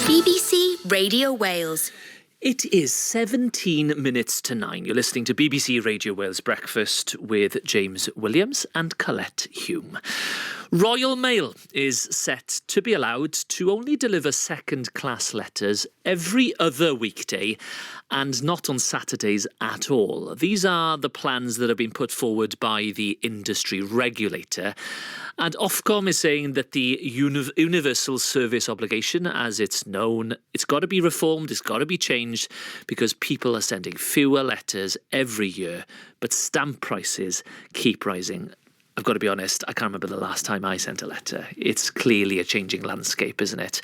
BBC Radio Wales. It is 17 minutes to 9. You're listening to BBC Radio Wales Breakfast with James Williams and Colette Hume. Royal Mail is set to be allowed to only deliver second-class letters every other weekday and not on Saturdays at all. These are the plans that have been put forward by the industry regulator. And Ofcom is saying that the universal service obligation, as it's known, it's got to be reformed, it's got to be changed because people are sending fewer letters every year, but stamp prices keep rising. I've got to be honest, I can't remember the last time I sent a letter. It's clearly a changing landscape, isn't it?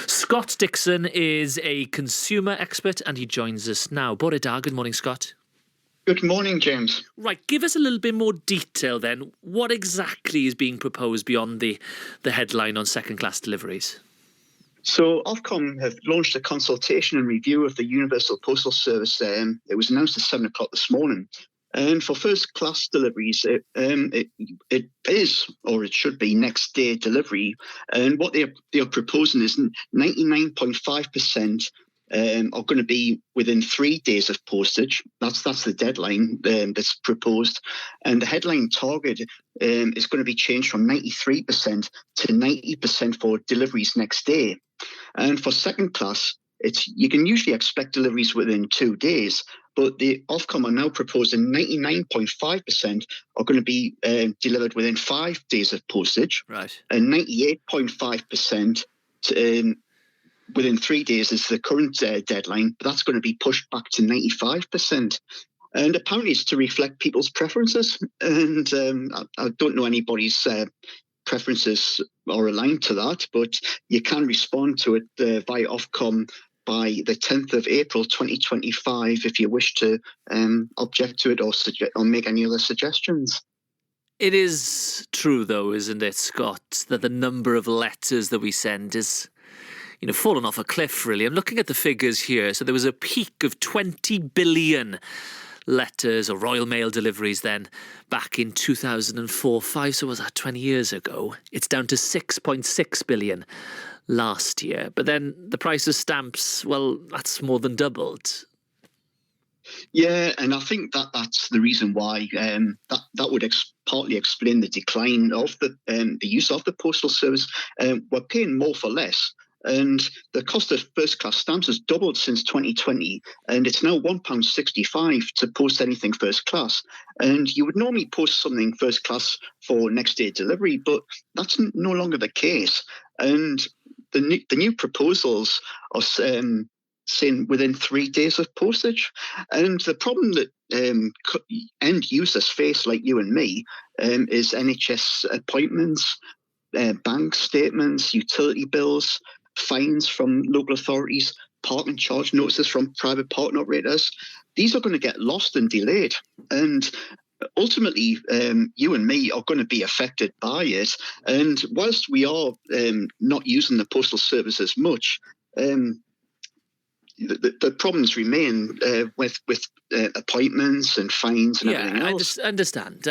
Scott Dixon is a consumer expert and he joins us now. Bore da, good morning, Scott. Good morning, James. Right, give us a little bit more detail then. What exactly is being proposed beyond the headline on second-class deliveries? So Ofcom have launched a consultation and review of the Universal Postal Service. It was announced at 7 o'clock this morning. And for first-class deliveries, it is, or it should be, next-day delivery. And what they are proposing is 99.5% are going to be within 3 days of postage. That's the deadline that's proposed. And the headline target is going to be changed from 93% to 90% for deliveries next day. And for second-class, you can usually expect deliveries within 2 days, but the Ofcom are now proposing 99.5% are going to be delivered within 5 days of postage, right? And 98.5% within 3 days is the current deadline, but that's going to be pushed back to 95%. And apparently it's to reflect people's preferences, and I don't know anybody's preferences are aligned to that, but you can respond to it via Ofcom by the 10th of April 2025 if you wish to object to it or make any other suggestions. It is true, though, isn't it, Scott, that the number of letters that we send is, fallen off a cliff, really. I'm looking at the figures here. So there was a peak of 20 billion letters or Royal Mail deliveries then back in 2004-05. So was that 20 years ago? It's down to 6.6 billion last year. But then the price of stamps, well, that's more than doubled. Yeah, and I think that's the reason why that would partly explain the decline of the use of the postal service. We're paying more for less. And the cost of first-class stamps has doubled since 2020, and it's now £1.65 to post anything first class. And you would normally post something first class for next day delivery, but that's no longer the case. And the new proposals are saying within 3 days of postage. And the problem that end users face, like you and me, is NHS appointments, bank statements, utility bills, fines from local authorities, parking charge notices from private parking operators. These are going to get lost and delayed. And ultimately, you and me are going to be affected by it. And whilst we are not using the postal service as much, the problems remain with appointments and fines and everything else. I understand.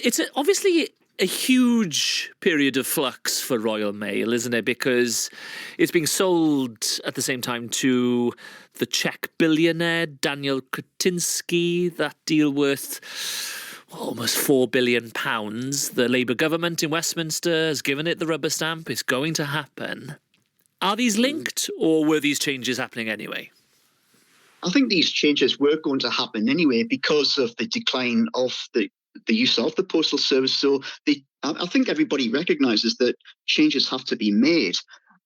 It's obviously a huge period of flux for Royal Mail, isn't it? Because it's being sold at the same time to the Czech billionaire Daniel Kretinsky, that deal worth almost £4 billion. The Labour government in Westminster has given it the rubber stamp. It's going to happen. Are these linked, or were these changes happening anyway? I think these changes were going to happen anyway because of the decline of the use of the postal service. So I think everybody recognises that changes have to be made,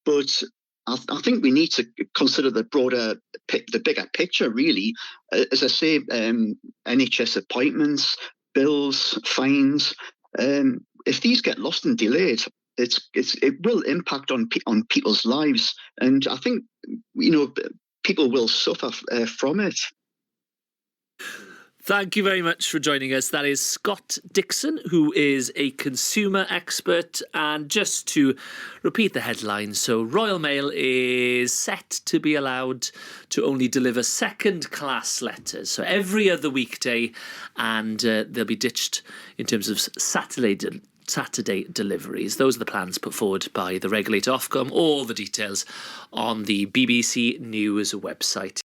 but I think we need to consider the bigger picture, really. As I say, NHS appointments, bills, fines. If these get lost and delayed, it will impact on people's lives, and I think people will suffer from it. Thank you very much for joining us. That is Scott Dixon, who is a consumer expert. And just to repeat the headline, so Royal Mail is set to be allowed to only deliver second-class letters, so every other weekday, and they'll be ditched in terms of Saturday Saturday deliveries. Those are the plans put forward by the regulator Ofcom. All the details on the BBC News website.